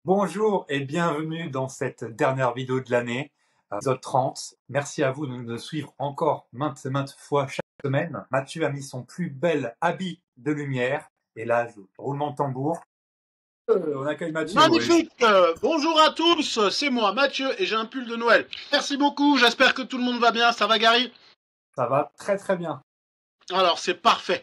Bonjour et bienvenue dans cette dernière vidéo de l'année, épisode 30. Merci à vous de nous suivre encore maintes et maintes fois chaque semaine. Mathieu a mis son plus bel habit de lumière. Et là, roulement de tambour. On accueille Mathieu. Magnifique. Bonjour à tous, c'est moi Mathieu et j'ai un pull de Noël. Merci beaucoup, j'espère que tout le monde va bien. Ça va Gary? Ça va très très bien. Alors c'est parfait.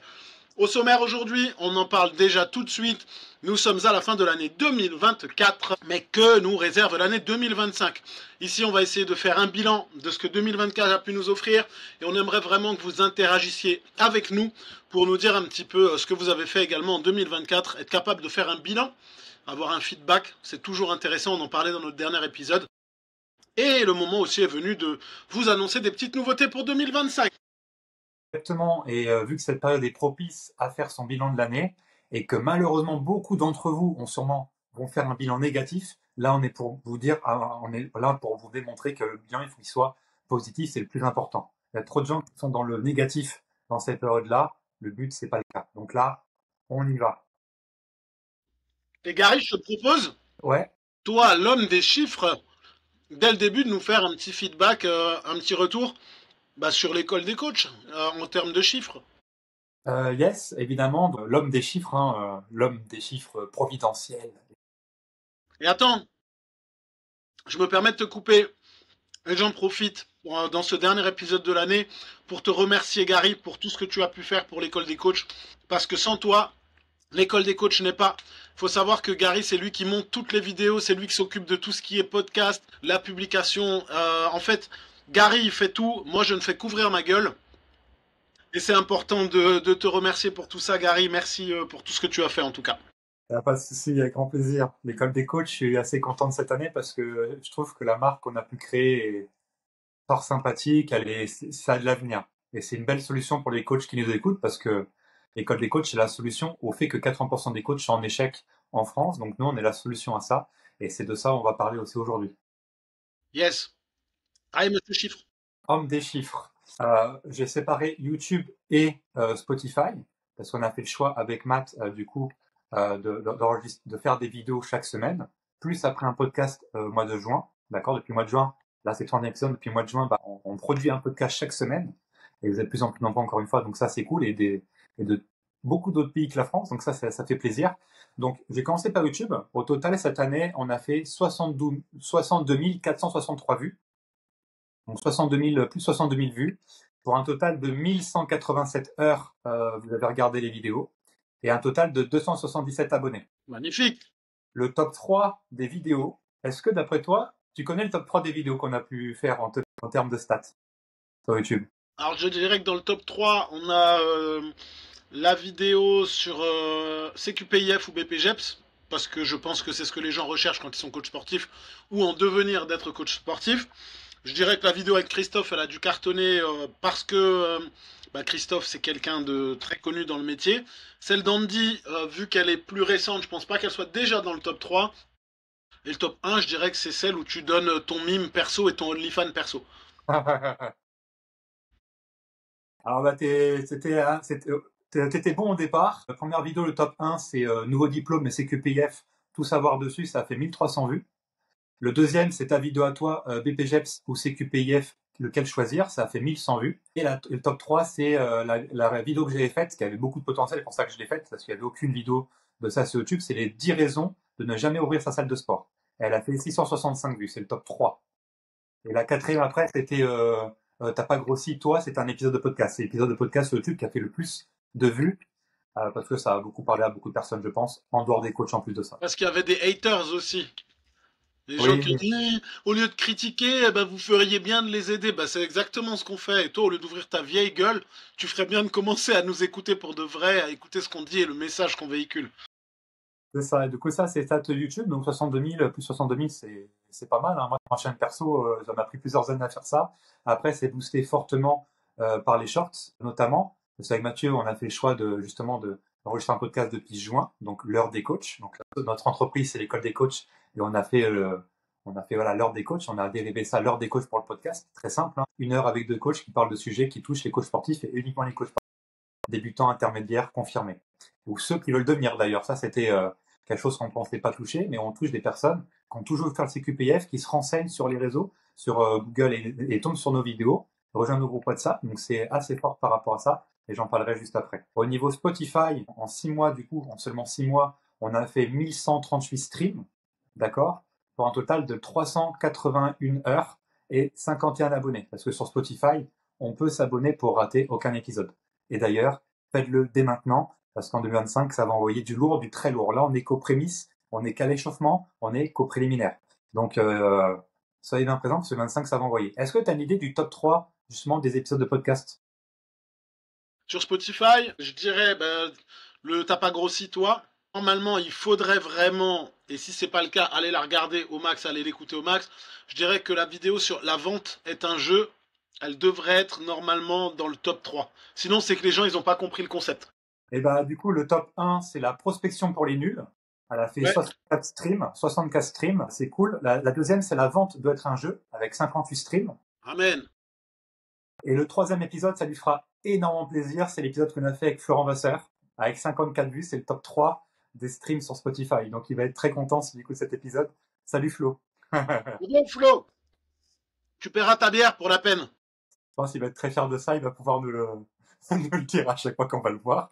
Au sommaire aujourd'hui, on en parle déjà tout de suite. Nous sommes à la fin de l'année 2024, mais que nous réserve l'année 2025? Ici, on va essayer de faire un bilan de ce que 2024 a pu nous offrir et on aimerait vraiment que vous interagissiez avec nous pour nous dire un petit peu ce que vous avez fait également en 2024, être capable de faire un bilan, avoir un feedback, c'est toujours intéressant, on en parlait dans notre dernier épisode. Et le moment aussi est venu de vous annoncer des petites nouveautés pour 2025. Exactement. Et vu que cette période est propice à faire son bilan de l'année et que malheureusement beaucoup d'entre vous vont faire un bilan négatif, là on est pour vous dire, on est là pour vous démontrer que le bilan il faut qu'il soit positif, c'est le plus important. Il y a trop de gens qui sont dans le négatif dans cette période-là. Le but c'est pas le cas. Donc là, on y va. Et Gary, je te propose, Ouais. toi, l'homme des chiffres, dès le début, de nous faire un petit feedback, un petit retour sur l'école des coachs, en termes de chiffres. Yes, évidemment, l'homme des chiffres, l'homme des chiffres providentiels. Et attends, je me permets de te couper, et j'en profite dans ce dernier épisode de l'année pour te remercier, Gary, pour tout ce que tu as pu faire pour l'école des coachs, parce que sans toi, l'école des coachs n'est pas. Il faut savoir que Gary, c'est lui qui monte toutes les vidéos, c'est lui qui s'occupe de tout ce qui est podcast, la publication. En fait, Gary, il fait tout. Moi, je ne fais qu'ouvrir ma gueule. Et c'est important de te remercier pour tout ça, Gary. Merci pour tout ce que tu as fait, en tout cas. Il n'y a pas de souci, avec grand plaisir. L'école des coachs, je suis assez content de cette année parce que je trouve que la marque qu'on a pu créer est fort sympathique, ça a de l'avenir. Et c'est une belle solution pour les coachs qui nous écoutent parce que l'école des coachs, c'est la solution au fait que 80% des coachs sont en échec en France. Donc nous, on est la solution à ça. Et c'est de ça qu'on va parler aussi aujourd'hui. Yes. Allez, monsieur Chiffre. Homme des chiffres. J'ai séparé YouTube et Spotify parce qu'on a fait le choix avec Matt, du coup, de faire des vidéos chaque semaine, plus après un podcast au mois de juin. D'accord, depuis le mois de juin, là c'est 30 épisodes, depuis le mois de juin, on produit un podcast chaque semaine et vous êtes de plus en plus nombreux encore une fois, donc ça c'est cool et de beaucoup d'autres pays que la France, donc ça fait plaisir. Donc j'ai commencé par YouTube. Au total cette année, on a fait 62 463 vues, donc 62 000, plus 62 000 vues, pour un total de 1187 heures, vous avez regardé les vidéos, et un total de 277 abonnés. Magnifique. Le top 3 des vidéos, est-ce que d'après toi, tu connais le top 3 des vidéos qu'on a pu faire en termes de stats sur YouTube? Alors, je dirais que dans le top 3, on a la vidéo sur CQPIF ou BPGEPS, parce que je pense que c'est ce que les gens recherchent quand ils sont coach sportifs, ou en devenir d'être coach sportif. Je dirais que la vidéo avec Christophe, elle a dû cartonner parce que Christophe, c'est quelqu'un de très connu dans le métier. Celle d'Andy, vu qu'elle est plus récente, je pense pas qu'elle soit déjà dans le top 3. Et le top 1, je dirais que c'est celle où tu donnes ton mime perso et ton OnlyFans perso. Alors t'étais bon au départ. La première vidéo, le top 1, c'est nouveau diplôme et CQPF, tout savoir dessus, ça a fait 1300 vues. Le deuxième, c'est ta vidéo à toi, BPGEPS ou CQPIF, lequel choisir, ça a fait 1100 vues. Et le top 3, c'est la vidéo que j'avais faite, qui avait beaucoup de potentiel, c'est pour ça que je l'ai faite, parce qu'il n'y avait aucune vidéo de ça sur YouTube, c'est les 10 raisons de ne jamais ouvrir sa salle de sport. Elle a fait 665 vues, c'est le top 3. Et la quatrième après, c'était T'as pas grossi, toi, c'est un épisode de podcast. C'est l'épisode de podcast sur YouTube qui a fait le plus de vues, parce que ça a beaucoup parlé à beaucoup de personnes, je pense, en dehors des coachs en plus de ça. Parce qu'il y avait des haters aussi. Les gens qui ont Oui, dit, au lieu de critiquer, vous feriez bien de les aider. C'est exactement ce qu'on fait. Et toi, au lieu d'ouvrir ta vieille gueule, tu ferais bien de commencer à nous écouter pour de vrai, à écouter ce qu'on dit et le message qu'on véhicule. c'est ça. Et du coup, ça, c'est stats YouTube. Donc, 62 000, plus 62 000, c'est pas mal. Hein. Moi, en chaîne perso, ça m'a pris plusieurs années à faire ça. Après, c'est boosté fortement par les shorts, notamment. Parce qu'avec Mathieu, on a fait le choix d'enregistrer un podcast depuis juin, donc l'heure des coachs. Donc, notre entreprise, c'est l'école des coachs. Et on a fait voilà, l'heure des coachs. On a dérivé ça, l'heure des coachs pour le podcast. Très simple. Hein. Une heure avec deux coachs qui parlent de sujets qui touchent les coachs sportifs et uniquement les coachs sportifs, débutants, intermédiaires, confirmés. Ou ceux qui veulent devenir d'ailleurs. Ça, c'était quelque chose qu'on ne pensait pas toucher, mais on touche des personnes qui ont toujours fait le CQPF, qui se renseignent sur les réseaux, sur Google et tombent sur nos vidéos, rejoignent nos groupes WhatsApp, donc c'est assez fort par rapport à ça, et j'en parlerai juste après. Au niveau Spotify, en 6 mois, du coup, en seulement 6 mois, on a fait 1138 streams, d'accord, pour un total de 381 heures et 51 abonnés, parce que sur Spotify, on peut s'abonner pour rater aucun épisode. Et d'ailleurs, faites-le dès maintenant, parce qu'en 2025, ça va envoyer du lourd, du très lourd. Là, on n'est qu'aux prémices, on n'est qu'à l'échauffement, on n'est qu'aux préliminaires. Donc, soyez bien présents, parce que 25, ça va envoyer. Est-ce que tu as une idée du top 3, justement, des épisodes de podcast? Sur Spotify, je dirais, t'as pas grossi toi. Normalement, il faudrait vraiment, et si c'est pas le cas, aller la regarder au max, aller l'écouter au max. Je dirais que la vidéo sur la vente est un jeu, elle devrait être normalement dans le top 3. Sinon, c'est que les gens, ils ont pas compris le concept. Et du coup, le top 1, c'est la prospection pour les nuls. Elle a fait Ouais. 64 streams, c'est cool. La deuxième, c'est la vente doit être un jeu, avec 58 streams. Amen. Et le troisième épisode, ça lui fera énormément plaisir. C'est l'épisode qu'on a fait avec Florent Vasseur, avec 54 vues. C'est le top 3 des streams sur Spotify. Donc, il va être très content s'il écoute cet épisode. Salut Flo. Bon, Flo, tu paieras ta bière pour la peine. Je pense qu'il va être très fier de ça. Il va pouvoir nous le dire à chaque fois qu'on va le voir.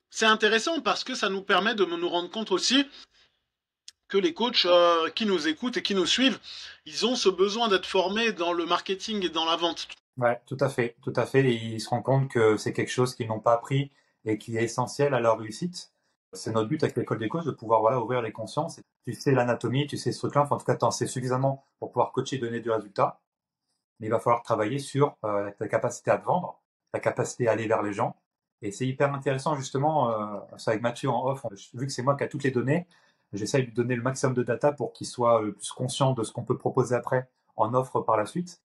C'est intéressant parce que ça nous permet de nous rendre compte aussi que les coachs qui nous écoutent et qui nous suivent, ils ont ce besoin d'être formés dans le marketing et dans la vente. Ouais, tout à fait, tout à fait. Et ils se rendent compte que c'est quelque chose qu'ils n'ont pas appris et qui est essentiel à leur réussite. C'est notre but avec l'école des coachs de pouvoir ouvrir les consciences. Tu sais l'anatomie, tu sais ce truc-là, enfin, en tout cas, tu en sais suffisamment pour pouvoir coacher et donner du résultat. Mais il va falloir travailler sur ta capacité à te vendre, ta capacité à aller vers les gens. Et c'est hyper intéressant justement, c'est avec Mathieu en off, vu que c'est moi qui ai toutes les données, j'essaye de lui donner le maximum de data pour qu'il soit plus conscient de ce qu'on peut proposer après en offre par la suite.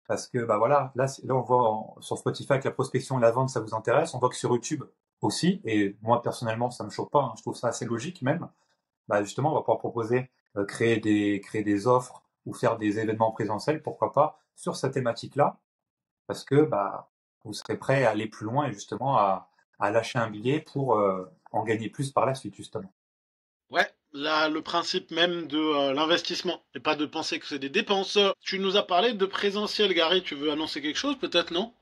Parce que là on voit sur Spotify que la prospection et la vente ça vous intéresse, on voit que sur YouTube aussi, et moi personnellement ça me choque pas, je trouve ça assez logique même. Justement on va pouvoir proposer créer des offres ou faire des événements présentiels, pourquoi pas, sur cette thématique-là, parce que vous serez prêt à aller plus loin et justement à lâcher un billet pour en gagner plus par la suite justement. Ouais, là, le principe même de l'investissement, et pas de penser que c'est des dépenses. Tu nous as parlé de présentiel, Gary, tu veux annoncer quelque chose peut-être, non?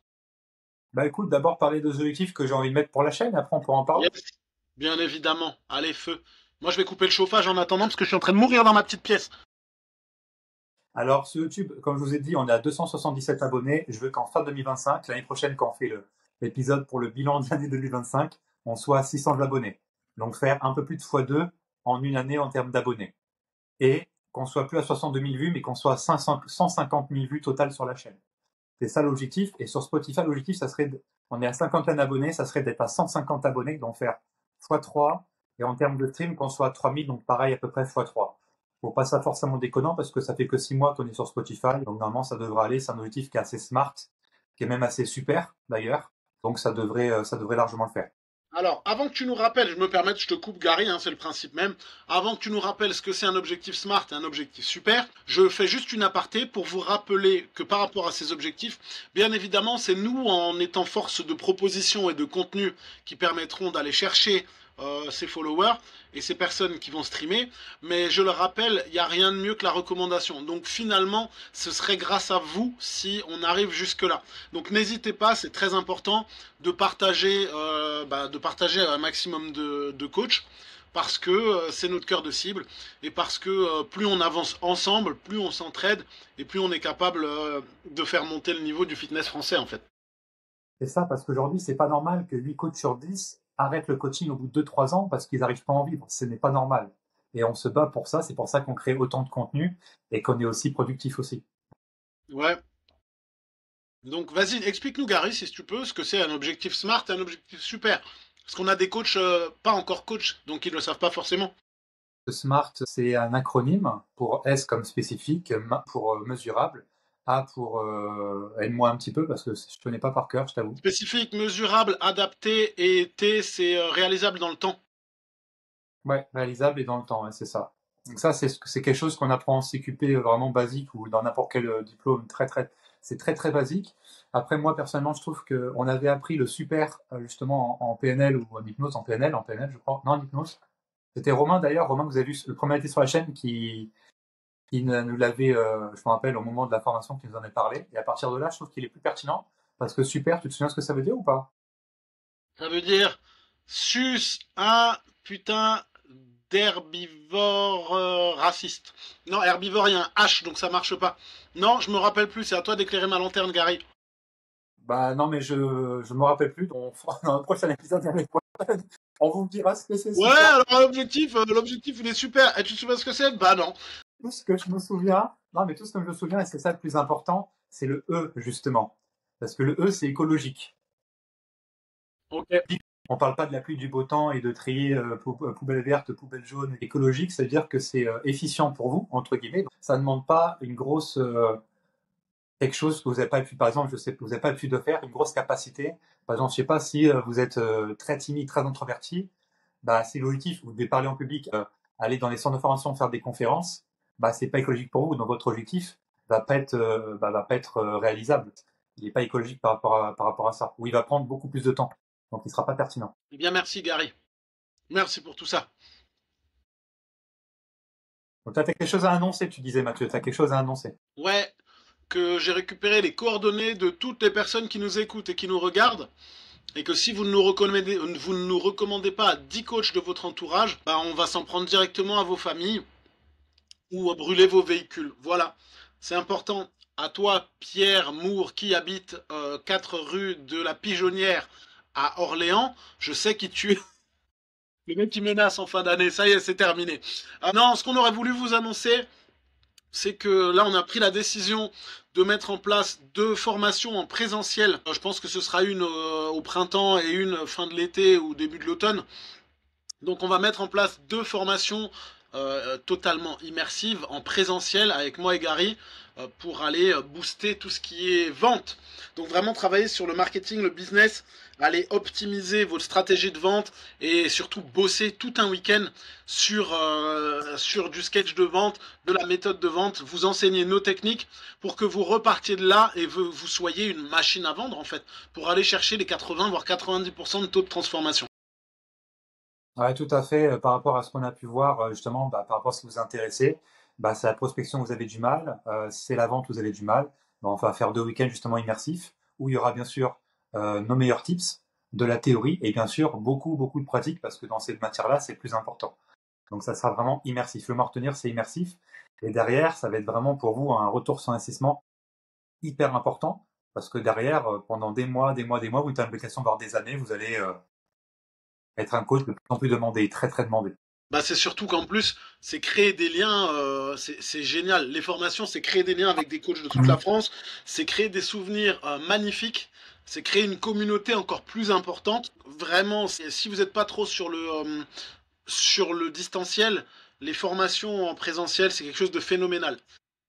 Écoute, d'abord parler des objectifs que j'ai envie de mettre pour la chaîne, après on pourra en parler. Yes, bien évidemment. Allez, feu. Moi, je vais couper le chauffage en attendant parce que je suis en train de mourir dans ma petite pièce. Alors sur YouTube, comme je vous ai dit, on est à 277 abonnés. Je veux qu'en fin 2025, l'année prochaine, quand on fait l'épisode pour le bilan de l'année 2025, on soit à 600 abonnés. Donc faire un peu plus de x2 en une année en termes d'abonnés. Et qu'on soit plus à 62 000 vues, mais qu'on soit à 150 000 vues totales sur la chaîne. C'est ça l'objectif. Et sur Spotify, l'objectif, ça serait, on est à 51 abonnés, ça serait d'être à 150 abonnés, donc faire x3. Et en termes de stream, qu'on soit à 3000, donc pareil, à peu près x3. Faut pas ça forcément déconnant parce que ça fait que 6 mois qu'on est sur Spotify. Donc normalement, ça devrait aller. C'est un objectif qui est assez smart, qui est même assez super d'ailleurs. Donc ça devrait largement le faire. Alors, avant que tu nous rappelles, je me permets, je te coupe Gary, c'est le principe même. Avant que tu nous rappelles ce que c'est un objectif SMART et un objectif super, je fais juste une aparté pour vous rappeler que par rapport à ces objectifs, bien évidemment, c'est nous en étant force de proposition et de contenu qui permettront d'aller chercher ces followers et ces personnes qui vont streamer. Mais je le rappelle, il n'y a rien de mieux que la recommandation. Donc finalement, ce serait grâce à vous si on arrive jusque-là. Donc n'hésitez pas, c'est très important de partager un maximum de coachs parce que c'est notre cœur de cible et parce que plus on avance ensemble, plus on s'entraide et plus on est capable de faire monter le niveau du fitness français en fait. C'est ça, parce qu'aujourd'hui, c'est pas normal que 8 coachs sur 10 arrêtent le coaching au bout de 2-3 ans parce qu'ils n'arrivent pas à en vivre. Ce n'est pas normal. Et on se bat pour ça, c'est pour ça qu'on crée autant de contenu et qu'on est aussi productif aussi. Ouais. Donc vas-y, explique-nous Gary si tu peux ce que c'est un objectif SMART et un objectif super. Parce qu'on a des coachs pas encore coachs, donc ils ne le savent pas forcément. Le SMART, c'est un acronyme pour S comme spécifique, M pour mesurable, A pour aide-moi un petit peu parce que je ne connais pas par cœur, je t'avoue. Spécifique, mesurable, adapté et T c'est réalisable dans le temps. Ouais, réalisable et dans le temps, ouais, c'est ça. Donc ça, c'est quelque chose qu'on apprend en CQP vraiment basique ou dans n'importe quel diplôme très très c'est très très basique. Après, moi personnellement, je trouve qu'on avait appris le super justement en PNL ou en hypnose, en PNL, je crois. Non, en hypnose. C'était Romain d'ailleurs, Romain que vous avez vu le premier été sur la chaîne qui nous l'avait, je me rappelle, au moment de la formation, qui nous en a parlé. Et à partir de là, je trouve qu'il est plus pertinent parce que super, tu te souviens ce que ça veut dire ou pas? Ça veut dire sus un putain d'herbivore raciste. Non, herbivore, il y a un H, donc ça marche pas. Non, je me rappelle plus, c'est à toi d'éclairer ma lanterne, Gary. Bah non, mais je me rappelle plus. Donc, dans le prochain épisode, on vous dira ce que c'est Ouais, super. alors l'objectif, il est super. Et tu te souviens ce que c'est? Bah non. Tout ce que je me souviens, non, mais tout ce que je me souviens, et c'est ça le plus important, c'est le E, justement. Parce que le E, c'est écologique. Ok. On parle pas de la pluie, du beau temps et de trier poubelle verte, poubelle jaune. Écologique, ça veut dire que c'est efficient pour vous, entre guillemets. Ça ne demande pas une grosse quelque chose que vous n'avez pas pu, par exemple, je sais que vous n'avez pas l'habitude de faire, une grosse capacité. Par exemple, je sais pas si vous êtes très timide, très introverti, bah c'est évolutif. Vous devez parler en public, aller dans les centres de formation, faire des conférences. Bah c'est pas écologique pour vous. Donc votre objectif va pas être réalisable. Il n'est pas écologique par rapport à ça. Ou il va prendre beaucoup plus de temps. Donc il sera pas pertinent. Eh bien, merci, Gary. Merci pour tout ça. Donc tu as quelque chose à annoncer, tu disais Mathieu, tu as quelque chose à annoncer. Ouais, que j'ai récupéré les coordonnées de toutes les personnes qui nous écoutent et qui nous regardent. Et que si vous ne nous recommandez pas à 10 coachs de votre entourage, bah on va s'en prendre directement à vos familles ou à brûler vos véhicules. Voilà, c'est important. À toi, Pierre Moore, qui habite 4 rue de la Pigeonnière à Orléans, je sais qui tu es. Le mec qui menace en fin d'année, ça y est, c'est terminé. Ah non, ce qu'on aurait voulu vous annoncer, c'est que là, on a pris la décision de mettre en place 2 formations en présentiel. Je pense que ce sera une au printemps et une fin de l'été ou début de l'automne. Donc on va mettre en place 2 formations totalement immersives en présentiel avec moi et Gary pour aller booster tout ce qui est vente. Donc vraiment travailler sur le marketing, le business, aller optimiser votre stratégie de vente et surtout bosser tout un week-end sur du sketch de vente, de la méthode de vente, vous enseigner nos techniques pour que vous repartiez de là et vous soyez une machine à vendre en fait, pour aller chercher les 80 voire 90% de taux de transformation. Ouais, tout à fait. Par rapport à ce qu'on a pu voir, justement, bah, par rapport à ce qui vous intéressait, bah, c'est la prospection où vous avez du mal, c'est la vente où vous avez du mal. Bah, on va faire 2 week-ends justement immersifs, où il y aura bien sûr nos meilleurs tips, de la théorie, et bien sûr beaucoup de pratique, parce que dans cette matière-là, c'est le plus important. Donc ça sera vraiment immersif. Le mot à retenir, c'est immersif. Et derrière, ça va être vraiment pour vous un retour sur investissement hyper important, parce que derrière, pendant des mois, vous avez l'implication, voire des années, vous allez être un coach de plus en plus demandé, très très demandé. Bah c'est surtout qu'en plus, c'est créer des liens, c'est génial. Les formations, c'est créer des liens avec des coachs de toute la France, c'est créer des souvenirs magnifiques, c'est créer une communauté encore plus importante. Vraiment, si vous n'êtes pas trop sur le distanciel, les formations en présentiel, c'est quelque chose de phénoménal.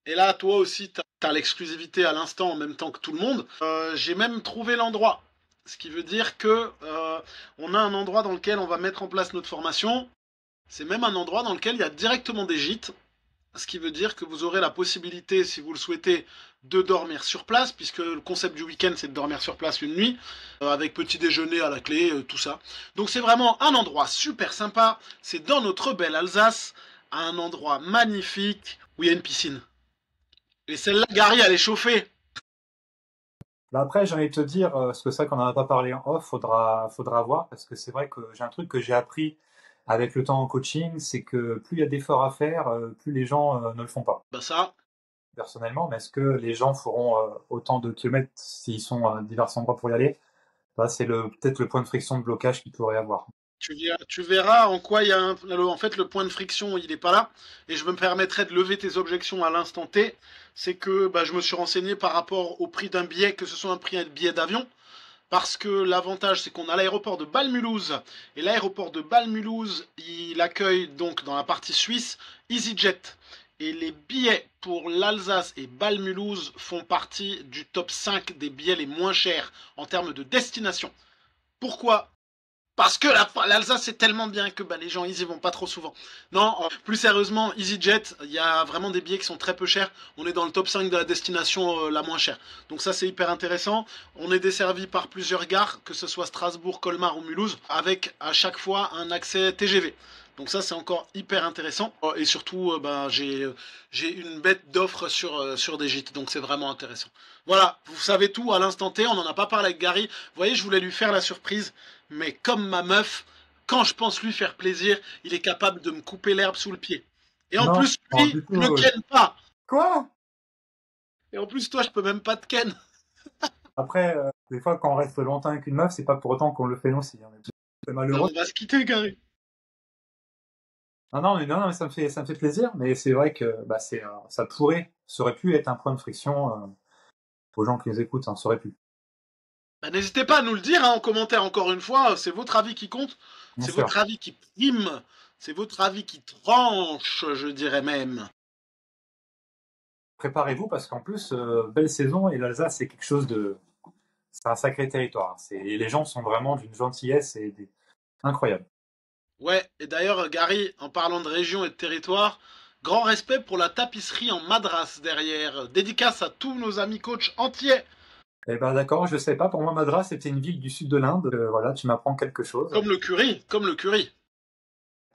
Et là, toi aussi, tu as l'exclusivité à l'instant en même temps que tout le monde. J'ai même trouvé l'endroit. Ce qui veut dire que on a un endroit dans lequel on va mettre en place notre formation. C'est même un endroit dans lequel il y a directement des gîtes, ce qui veut dire que vous aurez la possibilité, si vous le souhaitez, de dormir sur place, puisque le concept du week-end, c'est de dormir sur place une nuit, avec petit déjeuner à la clé, tout ça. Donc c'est vraiment un endroit super sympa, c'est dans notre belle Alsace, un endroit magnifique, où il y a une piscine. Et celle-là, Gary, elle est chauffée. Là, après, j'ai envie de te dire, parce que ça qu'on n'en a pas parlé en off, faudra voir, parce que c'est vrai que j'ai un truc que j'ai appris avec le temps en coaching, c'est que plus il y a d'efforts à faire, plus les gens ne le font pas. Bah ça, Personnellement, mais est-ce que les gens feront autant de kilomètres s'ils sont à divers endroits pour y aller? Bah, c'est peut-être le point de friction de blocage qu'il pourrait y avoir. tu verras en quoi il y a en fait le point de friction il n'est pas là et je me permettrai de lever tes objections à l'instant T. C'est que bah, je me suis renseigné par rapport au prix d'un billet, que ce soit un prix de billet d'avion, parce que l'avantage c'est qu'on a l'aéroport de Bâle-Mulhouse et l'aéroport de Bâle-Mulhouse il accueille donc dans la partie suisse EasyJet et les billets pour l'Alsace et Bâle-Mulhouse font partie du top 5 des billets les moins chers en termes de destination. Pourquoi? Parce que l'Alsace c'est tellement bien que les gens ils y vont pas trop souvent. Non, plus sérieusement, EasyJet, il y a vraiment des billets qui sont très peu chers. On est dans le top 5 de la destination la moins chère. Donc ça c'est hyper intéressant. On est desservi par plusieurs gares, que ce soit Strasbourg, Colmar ou Mulhouse, avec à chaque fois un accès TGV. Donc ça c'est encore hyper intéressant. Et surtout, j'ai une bête d'offres sur des gîtes, donc c'est vraiment intéressant. Voilà, vous savez tout à l'instant T, on n'en a pas parlé avec Gary. Vous voyez, je voulais lui faire la surprise. Mais comme ma meuf, quand je pense lui faire plaisir, il est capable de me couper l'herbe sous le pied. Et en Non, plus, non, lui, du ne me tout. ken pas. Quoi? Et en plus, toi, je peux même pas te ken. Après, des fois, quand on reste longtemps avec une meuf, c'est pas pour autant qu'on le fait nous aussi, hein. C'est Mais malheureux. on va se quitter, Gary. Non, mais ça me fait plaisir, mais c'est vrai que ça ça aurait pu être un point de friction aux gens qui nous écoutent, hein, ça aurait pu, Bah, n'hésitez pas à nous le dire en commentaire encore une fois. C'est votre avis qui compte. bien C'est sûr. votre avis qui prime. C'est votre avis qui tranche, je dirais même. Préparez-vous parce qu'en plus, belle saison et l'Alsace, c'est un sacré territoire. Les gens sont vraiment d'une gentillesse incroyable. Ouais, et d'ailleurs, Gary, en parlant de région et de territoire, grand respect pour la tapisserie en madras derrière. Dédicace à tous nos amis coachs entiers. Eh ben d'accord, je sais pas. Pour moi, Madras, c'était une ville du sud de l'Inde. Voilà, tu m'apprends quelque chose. Comme le curry, comme le curry.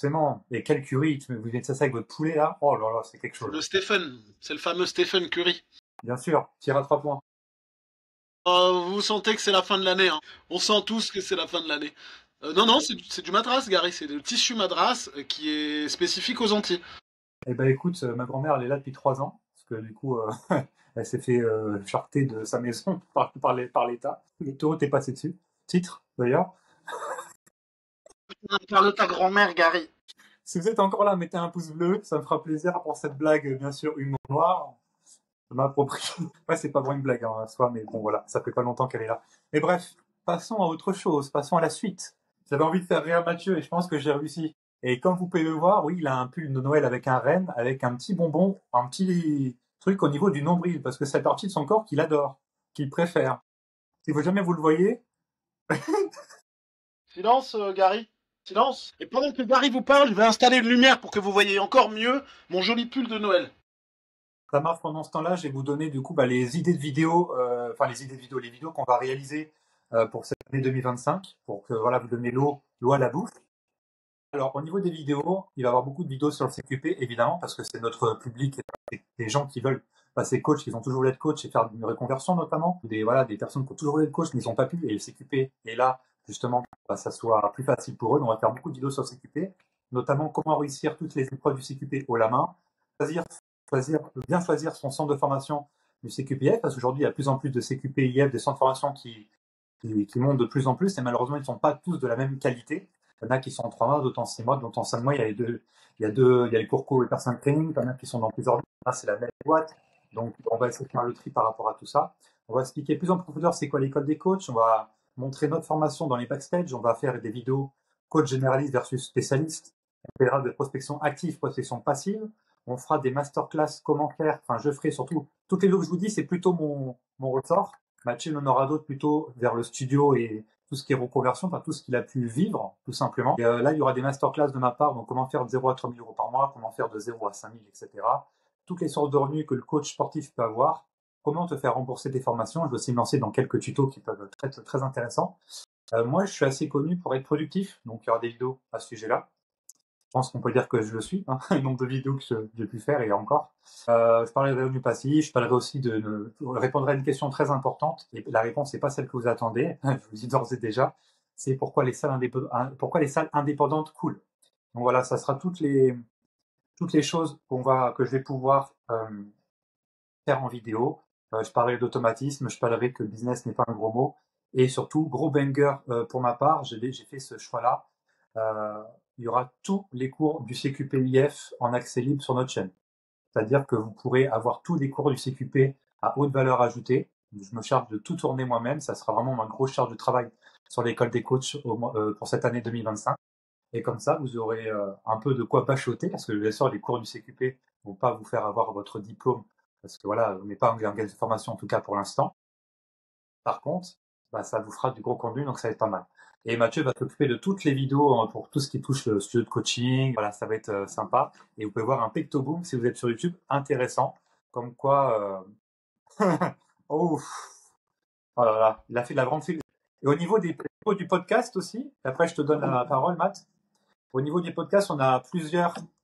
Forcément. Et quel curry, vous venez de ça avec votre poulet là? Oh là là, c'est quelque C'est chose. le Stephen, c'est le fameux Stephen Curry. Bien sûr, tir à 3 points. Vous sentez que c'est la fin de l'année, hein. On sent tous que c'est la fin de l'année. Non, non, c'est du madras, Gary. C'est le tissu madras qui est spécifique aux Antilles. Eh ben écoute, ma grand-mère, elle est là depuis 3 ans. Parce que du coup, elle s'est fait charter de sa maison par l'État. Le taureau t'est passé dessus. Titre, d'ailleurs. On parle de ta grand-mère, Gary. Si vous êtes encore là, mettez un pouce bleu. Ça me fera plaisir pour cette blague, bien sûr, humour noir. Je m'approprie. Ouais, c'est pas vraiment une blague, hein, en soi, mais bon, voilà, ça fait pas longtemps qu'elle est là. Mais bref, passons à autre chose, passons à la suite. J'avais envie de faire rire Mathieu et je pense que j'ai réussi. Et comme vous pouvez le voir, oui, il a un pull de Noël avec un renne, avec un petit bonbon, un petit truc au niveau du nombril, parce que c'est la partie de son corps qu'il adore, qu'il préfère. Si vous jamais vous le voyez, Silence, Gary. Silence. Et pendant que Gary vous parle, je vais installer une lumière pour que vous voyez encore mieux mon joli pull de Noël. ça marche pendant ce temps-là, je vais vous donner du coup les idées de vidéos, les vidéos qu'on va réaliser pour cette année 2025, pour que voilà, vous donner l'eau à la bouche. Alors, au niveau des vidéos, il va y avoir beaucoup de vidéos sur le CQP, évidemment, parce que c'est notre public, des gens qui veulent passer coach, qui ont toujours voulu être coach et faire une reconversion notamment, des personnes qui ont toujours voulu être coach, mais ils n'ont pas pu, et le CQP est là, justement, pour que ça soit plus facile pour eux. Donc, on va faire beaucoup de vidéos sur le CQP, notamment comment réussir toutes les épreuves du CQP haut la main, bien choisir son centre de formation du CQPF, parce qu'aujourd'hui, il y a de plus en plus de CQPIF, des centres de formation qui montent de plus en plus, et malheureusement, ils ne sont pas tous de la même qualité. Il y en a qui sont en 3 mois, d'autres en 6 mois, d'autres en 5 mois. Il y a les cours co et personal training. Il y en a qui sont dans plusieurs. Là, c'est la même boîte. Donc, on va essayer de faire le tri par rapport à tout ça. On va expliquer plus en profondeur c'est quoi l'école des coachs. On va montrer notre formation dans les backstage. On va faire des vidéos coach généraliste versus spécialiste. On verra de prospection active, prospection passive. On fera des masterclass, comment faire. Enfin, je ferai surtout. Toutes les vidéos que je vous dis, c'est plutôt mon ressort. Mathieu en aura d'autres plutôt vers le studio et tout ce qui est reconversion, enfin tout ce qu'il a pu vivre, tout simplement. Et là, il y aura des masterclass de ma part, donc comment faire de 0 à 3 000 euros par mois, comment faire de 0 à 5 000, etc. Toutes les sortes de revenus que le coach sportif peut avoir, comment te faire rembourser tes formations. Je vais aussi me lancer dans quelques tutos qui peuvent être très intéressants. Moi, je suis assez connu pour être productif, donc il y aura des vidéos à ce sujet-là. Je pense qu'on peut dire que je le suis, hein, le nombre de vidéos que j'ai pu faire et encore. Je parlerai de revenus passifs, je parlerai aussi je répondrai à une question très importante, et la réponse n'est pas celle que vous attendez, je vous dis d'ores et déjà, c'est pourquoi pourquoi les salles indépendantes coulent. Donc voilà, ça sera toutes les choses que je vais pouvoir faire en vidéo. Je parlerai d'automatisme, je parlerai que business n'est pas un gros mot, et surtout, gros banger pour ma part, j'ai fait ce choix-là. Il y aura tous les cours du CQPIF en accès libre sur notre chaîne. C'est-à-dire que vous pourrez avoir tous les cours du CQP à haute valeur ajoutée. Je me charge de tout tourner moi-même. Ça sera vraiment ma grosse charge de travail sur l'école des coachs pour cette année 2025. Et comme ça, vous aurez un peu de quoi bachoter, parce que bien sûr, les cours du CQP vont pas vous faire avoir votre diplôme, parce que voilà, vous n'êtes pas en gain de formation en tout cas pour l'instant. Par contre, ça vous fera du gros contenu, donc ça va être pas mal. Et Mathieu va s'occuper de toutes les vidéos pour tout ce qui touche le studio de coaching. Voilà, ça va être sympa. Et vous pouvez voir un Pectoboom si vous êtes sur YouTube, intéressant. Comme quoi, oh, oh là là, il a fait de la grande file. Et au niveau du podcast aussi, après je te donne la parole, Matt. Au niveau des podcasts, on va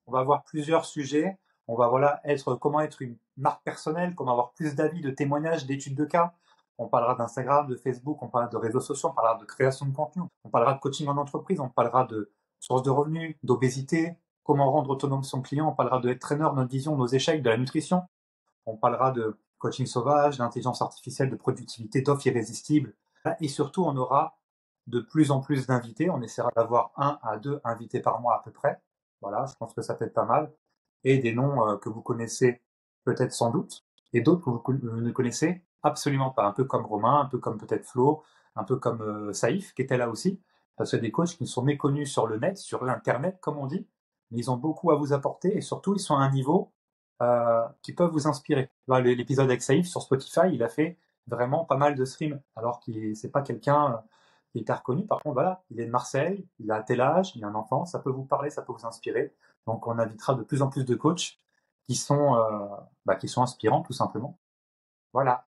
avoir plusieurs sujets. On va comment être une marque personnelle, comment avoir plus d'avis, de témoignages, d'études de cas. On parlera d'Instagram, de Facebook, on parlera de réseaux sociaux, on parlera de création de contenu, on parlera de coaching en entreprise, on parlera de sources de revenus, d'obésité, comment rendre autonome son client, on parlera de être traîneur, notre vision, nos échecs, de la nutrition. On parlera de coaching sauvage, d'intelligence artificielle, de productivité, d'offres irrésistibles. Et surtout, on aura de plus en plus d'invités. On essaiera d'avoir 1 à 2 invités par mois à peu près. Voilà, je pense que ça peut être pas mal. Et des noms que vous connaissez peut-être sans doute, et d'autres que vous ne connaissez absolument pas. Un peu comme Romain, un peu comme peut-être Flo, un peu comme Saïf, qui était là aussi. Parce que des coachs qui sont méconnus sur le net, sur l'internet, comme on dit, mais ils ont beaucoup à vous apporter et surtout, ils sont à un niveau qui peuvent vous inspirer. L'épisode avec Saïf sur Spotify, il a fait vraiment pas mal de streams, alors qu'il c'est pas quelqu'un qui est reconnu. Par contre, voilà, il est de Marseille, il a tel âge, il a un enfant, ça peut vous parler, ça peut vous inspirer. Donc, on invitera de plus en plus de coachs qui sont inspirants, tout simplement. Voilà.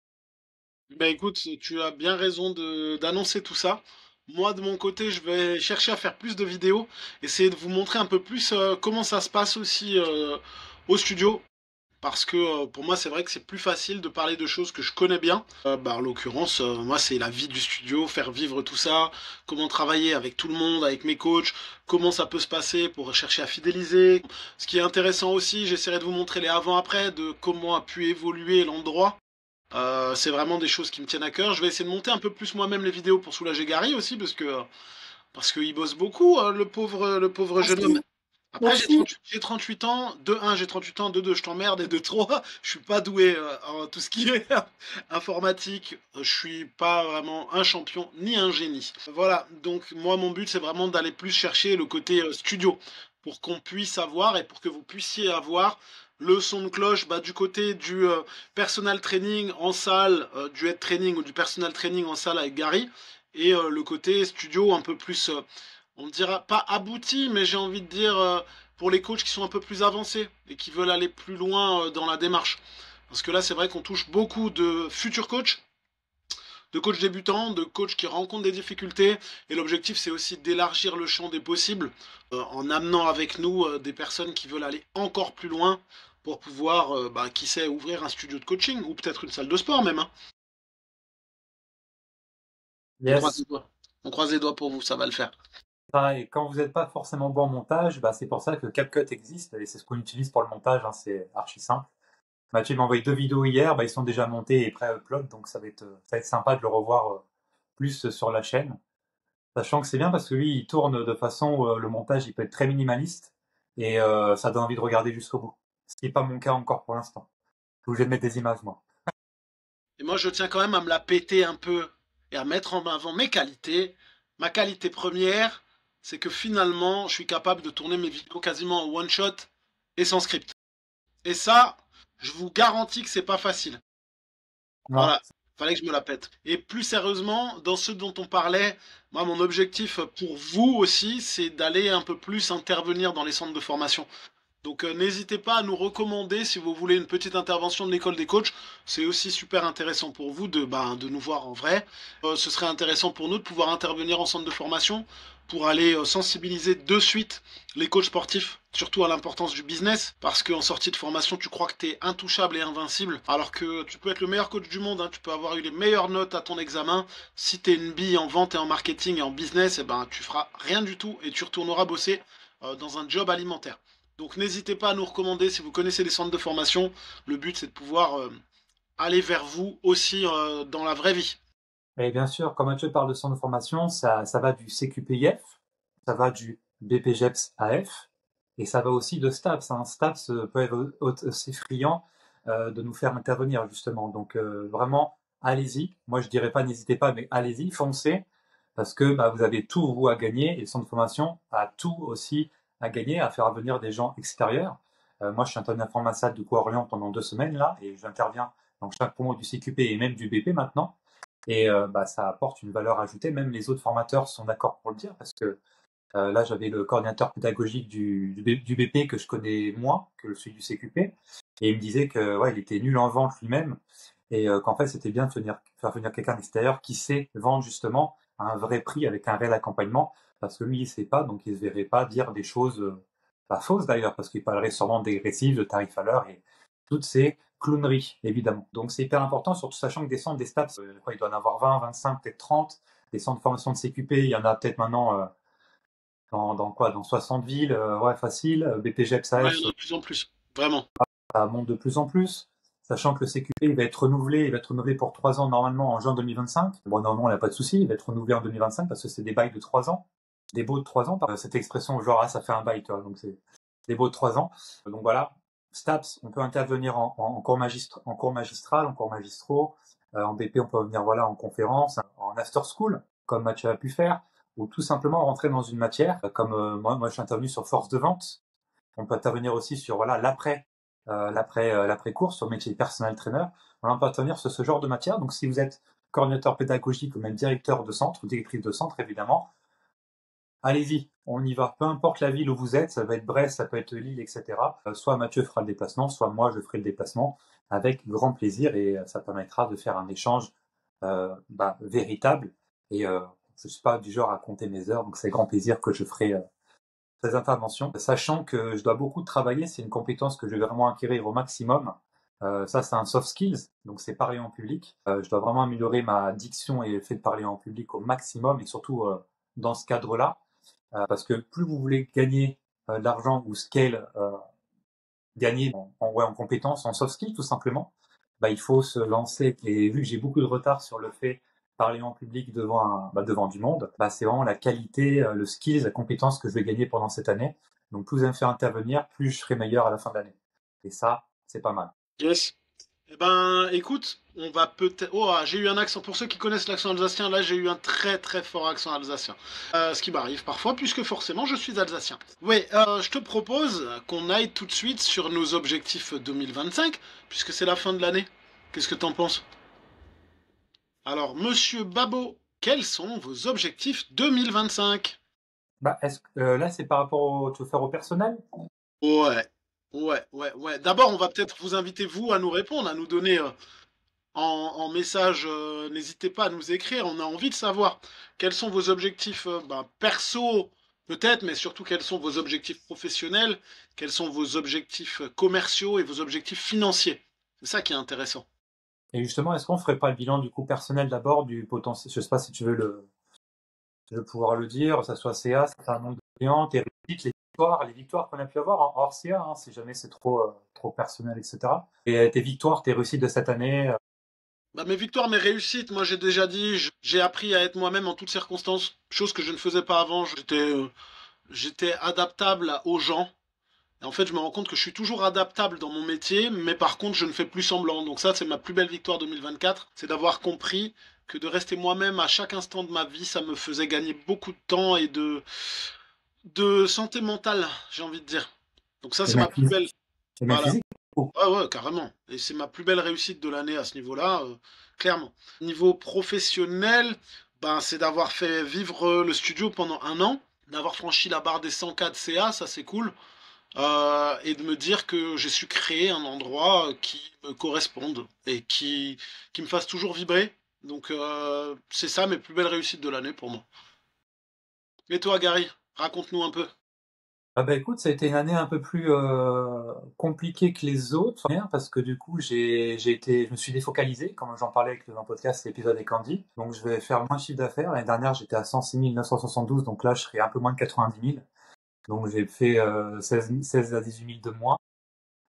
Ben écoute, tu as bien raison d'annoncer tout ça. Moi, de mon côté, je vais chercher à faire plus de vidéos, essayer de vous montrer un peu plus comment ça se passe aussi au studio. Parce que pour moi, c'est vrai que c'est plus facile de parler de choses que je connais bien. En l'occurrence, moi, c'est la vie du studio, faire vivre tout ça, comment travailler avec tout le monde, avec mes coachs, comment ça peut se passer pour chercher à fidéliser. Ce qui est intéressant aussi, j'essaierai de vous montrer les avant-après, de comment a pu évoluer l'endroit. C'est vraiment des choses qui me tiennent à cœur. Je vais essayer de monter un peu plus moi-même les vidéos pour soulager Gary aussi, parce qu'il bosse beaucoup, le pauvre jeune homme. Merci. Après, Merci. j'ai 38 ans. De un, j'ai 38 ans. De 2, je t'emmerde. Et de 3, je suis pas doué en tout ce qui est informatique. Je suis pas vraiment un champion ni un génie. Voilà. Donc, moi, mon but, c'est vraiment d'aller plus chercher le côté studio pour qu'on puisse avoir et pour que vous puissiez avoir le son de cloche du côté du personal training en salle, du head training ou du personal training en salle avec Gary et le côté studio un peu plus on ne dira pas abouti, mais j'ai envie de dire pour les coachs qui sont un peu plus avancés et qui veulent aller plus loin dans la démarche. Parce que là, c'est vrai qu'on touche beaucoup de futurs coachs, de coachs débutants, de coachs qui rencontrent des difficultés. Et l'objectif, c'est aussi d'élargir le champ des possibles en amenant avec nous des personnes qui veulent aller encore plus loin pour pouvoir, qui sait, ouvrir un studio de coaching ou peut-être une salle de sport même, hein. On croise Yes. les doigts. On croise les doigts pour vous, ça va le faire. Et quand vous n'êtes pas forcément bon en montage, c'est pour ça que CapCut existe et c'est ce qu'on utilise pour le montage. C'est archi simple. Mathieu m'a envoyé 2 vidéos hier, ils sont déjà montés et prêts à upload, donc ça va être sympa de le revoir plus sur la chaîne. Sachant que c'est bien parce que lui, il tourne de façon où le montage il peut être très minimaliste et ça donne envie de regarder jusqu'au bout. Ce qui n'est pas mon cas encore pour l'instant. Je suis obligé de mettre des images, moi. Et moi, je tiens quand même à me la péter un peu et à mettre en avant mes qualités. Ma qualité première, c'est que finalement, je suis capable de tourner mes vidéos quasiment en one shot et sans script. Et ça, je vous garantis que c'est pas facile. Non, Voilà, fallait que je me la pète. Et plus sérieusement, dans ce dont on parlait, moi, mon objectif pour vous aussi, c'est d'aller un peu plus intervenir dans les centres de formation. Donc n'hésitez pas à nous recommander si vous voulez une petite intervention de l'école des coachs. C'est aussi super intéressant pour vous de nous voir en vrai. Ce serait intéressant pour nous de pouvoir intervenir en centre de formation pour aller sensibiliser de suite les coachs sportifs, surtout à l'importance du business, parce qu'en sortie de formation, tu crois que tu es intouchable et invincible, alors que tu peux être le meilleur coach du monde, hein, tu peux avoir eu les meilleures notes à ton examen. Si tu es une bille en vente et en marketing et en business, tu feras rien du tout et tu retourneras bosser dans un job alimentaire. Donc n'hésitez pas à nous recommander si vous connaissez des centres de formation. Le but, c'est de pouvoir aller vers vous aussi dans la vraie vie. et bien sûr, quand Mathieu parle de centre de formation, ça va du CQPIF, ça va du BPGEPS AF, et ça va aussi de STAPS. STAPS peut être aussi friand de nous faire intervenir, justement. Donc, vraiment, allez-y. Moi, je dirais pas n'hésitez pas, mais allez-y, foncez, parce que vous avez tout, vous, à gagner, et le centre de formation a tout aussi à gagner, à faire venir des gens extérieurs. Moi, je suis intervenu à Formassat, du coup, à Orléans pendant 2 semaines, là, et j'interviens dans chaque promo du CQP et même du BP maintenant. Et ça apporte une valeur ajoutée. Même les autres formateurs sont d'accord pour le dire parce que là, j'avais le coordinateur pédagogique du BP que je connais moins que celui du CQP. Et il me disait que ouais, il était nul en vente lui-même et qu'en fait, c'était bien de faire venir quelqu'un d'extérieur qui sait vendre justement à un vrai prix avec un réel accompagnement parce que lui, il ne sait pas, donc il ne se verrait pas dire des choses pas fausses d'ailleurs parce qu'il parlerait sûrement dégressifs, de tarifs à l'heure et toutes ces clowneries, évidemment. Donc c'est hyper important, surtout sachant que des centres, des STAPS, il doit en avoir 20, 25, peut-être 30. Des centres de formation de CQP, il y en a peut-être maintenant dans 60 villes, ouais, facile. BPG, Ouais, il PSAF, y en a de plus en plus. Vraiment. ça monte de plus en plus. Sachant que le CQP, il va être renouvelé pour 3 ans normalement en juin 2025. Bon, normalement, il n'y a pas de souci, il va être renouvelé en 2025 parce que c'est des bails de 3 ans. Des baux de 3 ans, par cette expression, genre, ah, ça fait un bail, toi. Donc, c'est des baux de 3 ans. Donc, voilà. STAPS, on peut intervenir en cours magistral, en cours magistraux. En BP, on peut venir, voilà, en conférence, en after school, comme Mathieu a pu faire, ou tout simplement rentrer dans une matière, comme moi, je suis intervenu sur force de vente. On peut intervenir aussi sur voilà l'après-course, sur le métier de personnel trainer. On peut intervenir sur ce genre de matière. Donc, si vous êtes coordinateur pédagogique ou même directeur de centre ou directrice de centre, évidemment, allez-y, on y va. Peu importe la ville où vous êtes, ça va être Brest, ça peut être Lille, etc. Soit Mathieu fera le déplacement, soit moi je ferai le déplacement avec grand plaisir et ça permettra de faire un échange véritable. Et je ne suis pas du genre à compter mes heures, donc c'est grand plaisir que je ferai ces interventions, sachant que je dois beaucoup travailler, c'est une compétence que je vais vraiment acquérir au maximum. Ça, c'est un soft skills, donc c'est parler en public. Je dois vraiment améliorer ma diction et le fait de parler en public au maximum, et surtout dans ce cadre-là, parce que plus vous voulez gagner de l'argent ou scale, gagner en compétences, en soft skills tout simplement, il faut se lancer. Et vu que j'ai beaucoup de retard sur le fait de parler en public devant du monde, c'est vraiment la qualité, le skills, la compétence que je vais gagner pendant cette année. Donc plus vous allez me faire intervenir, plus je serai meilleur à la fin de l'année. Et ça, c'est pas mal. Yes. Eh ben, écoute, on va peut-être. Oh, ah, j'ai eu un accent. Pour ceux qui connaissent l'accent alsacien, là, j'ai eu un très très fort accent alsacien. Ce qui m'arrive parfois, puisque forcément, je suis alsacien. Oui, je te propose qu'on aille tout de suite sur nos objectifs 2025, puisque c'est la fin de l'année. Qu'est-ce que t'en penses? Alors, monsieur Babo, quels sont vos objectifs 2025? Est-ce que là, c'est par rapport tu veux faire au personnel? Ouais, ouais. D'abord, on va peut-être vous inviter, vous, à nous répondre, à nous donner en message, n'hésitez pas à nous écrire. On a envie de savoir quels sont vos objectifs perso, peut-être, mais surtout quels sont vos objectifs professionnels, quels sont vos objectifs commerciaux et vos objectifs financiers. C'est ça qui est intéressant. Et justement, est-ce qu'on ferait pas le bilan du coup personnel d'abord du potentiel? Je sais pas si tu veux pouvoir le dire, ça soit CA, ça fait un nombre de clients, tes réussites, les victoires qu'on a pu avoir en hors CA, hein, si jamais c'est trop personnel, etc. Et tes victoires, tes réussites de cette année. Bah, mes victoires, mes réussites, moi j'ai déjà dit, j'ai appris à être moi-même en toutes circonstances, chose que je ne faisais pas avant. J'étais adaptable aux gens. Et en fait, je me rends compte que je suis toujours adaptable dans mon métier, mais par contre, je ne fais plus semblant. Donc ça, c'est ma plus belle victoire 2024, c'est d'avoir compris que de rester moi-même à chaque instant de ma vie, ça me faisait gagner beaucoup de temps et de santé mentale, j'ai envie de dire. Donc ça, Et c'est même ma plus physique. belle. Et même Voilà. physique. Oh. Ouais, ouais, carrément. Et c'est ma plus belle réussite de l'année à ce niveau-là, clairement. Niveau professionnel, ben, c'est d'avoir fait vivre le studio pendant un an, d'avoir franchi la barre des 100K de CA, ça c'est cool. Et de me dire que j'ai su créer un endroit qui me corresponde et qui me fasse toujours vibrer. Donc c'est ça mes plus belles réussites de l'année pour moi. Et toi, Gary, raconte-nous un peu. Écoute, ça a été une année un peu plus compliquée que les autres, hein, parce que du coup je me suis défocalisé, comme j'en parlais dans le podcast, l'épisode avec Andy. Donc je vais faire moins de chiffre d'affaires. L'année dernière j'étais à 106 972, donc là je serai un peu moins de 90 000. Donc j'ai fait 16 à 18 000 de moins.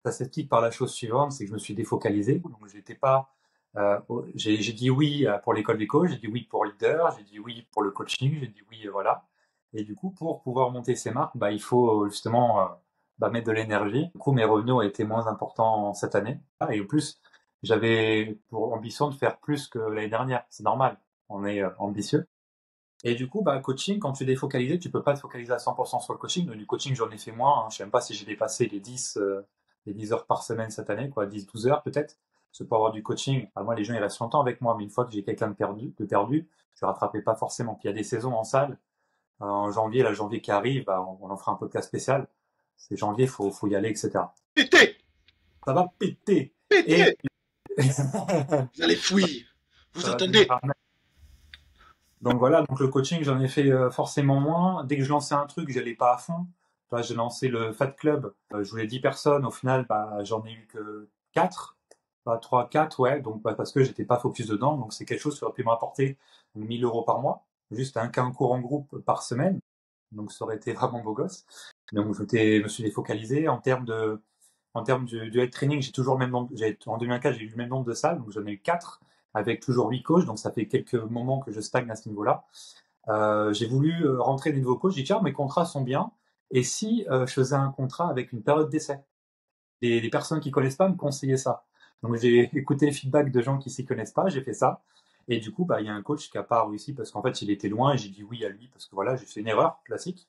Ça s'explique par la chose suivante, c'est que je me suis défocalisé. Donc j'étais pas, j'ai dit oui pour l'école d'éco, j'ai dit oui pour leader, j'ai dit oui pour le coaching, j'ai dit oui, voilà. Et du coup, pour pouvoir monter ces marques, il faut justement mettre de l'énergie. Du coup, mes revenus ont été moins importants cette année. Et en plus, j'avais pour ambition de faire plus que l'année dernière. C'est normal, on est ambitieux. Et du coup, coaching, quand tu es défocalisé, tu peux pas te focaliser à 100% sur le coaching. Donc, du coaching, j'en ai fait moins, hein. Je sais même pas si j'ai dépassé les 10 heures par semaine cette année, quoi, 10, 12 heures peut-être. C'est pour avoir du coaching. Moi, les gens, ils restent longtemps avec moi, mais une fois que j'ai quelqu'un de perdu, je ne rattrapais pas forcément. Puis il y a des saisons en salle. En janvier, la janvier qui arrive, on en fera un podcast spécial. C'est janvier, faut y aller, etc. Pété! Ça va péter. Et Pété! Vous allez fouiller. Vous ça va entendez? finir. Donc voilà, donc le coaching, j'en ai fait forcément moins. Dès que je lançais un truc, j'allais pas à fond. J'ai lancé le Fat Club, je voulais 10 personnes. Au final, j'en ai eu que 4, 3, 4, ouais. Donc parce que j'étais pas focus dedans. Donc c'est quelque chose qui aurait pu me rapporter 1 000 € par mois, juste qu'un cours en groupe par semaine. Donc ça aurait été vraiment beau gosse. Donc je me suis défocalisé en termes du head training. J'ai toujours le même nombre. En 2004, j'ai eu le même nombre de salles, donc j'en ai eu 4 avec toujours 8 coachs. Donc ça fait quelques moments que je stagne à ce niveau-là. J'ai voulu rentrer des nouveaux coachs. J'ai dit tiens, mes contrats sont bien. Et si je faisais un contrat avec une période d'essai? Les personnes qui connaissent pas me conseillaient ça. Donc j'ai écouté le feedback de gens qui s'y connaissent pas. J'ai fait ça. Et du coup, il y a un coach qui a pas réussi parce qu'en fait, il était loin et j'ai dit oui à lui parce que voilà, j'ai fait une erreur classique.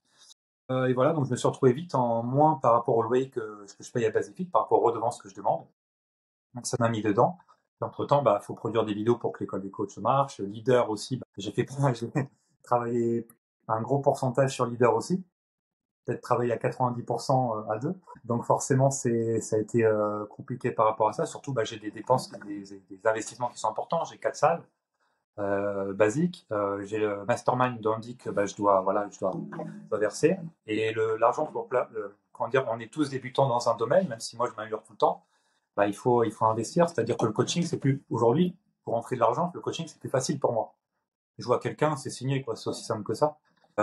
Et voilà, donc je me suis retrouvé vite en moins par rapport au loyer que je paye à Basic, par rapport aux redevances que je demande. Donc ça m'a mis dedans. Entre-temps, faut produire des vidéos pour que l'école des coachs marche. Leader aussi, j'ai travaillé un gros pourcentage sur Leader aussi. Peut-être travailler à 90% à deux. Donc forcément, ça a été compliqué par rapport à ça. Surtout, j'ai des dépenses, des investissements qui sont importants. J'ai 4 salles basiques. J'ai le mastermind d'Andy que je dois verser. Et l'argent comment dire, on est tous débutants dans un domaine, même si moi je m'améliore tout le temps. Il faut investir. C'est-à-dire que le coaching, c'est plus aujourd'hui pour rentrer de l'argent. Le coaching, c'est plus facile pour moi. Je vois quelqu'un, c'est signé, quoi. C'est aussi simple que ça.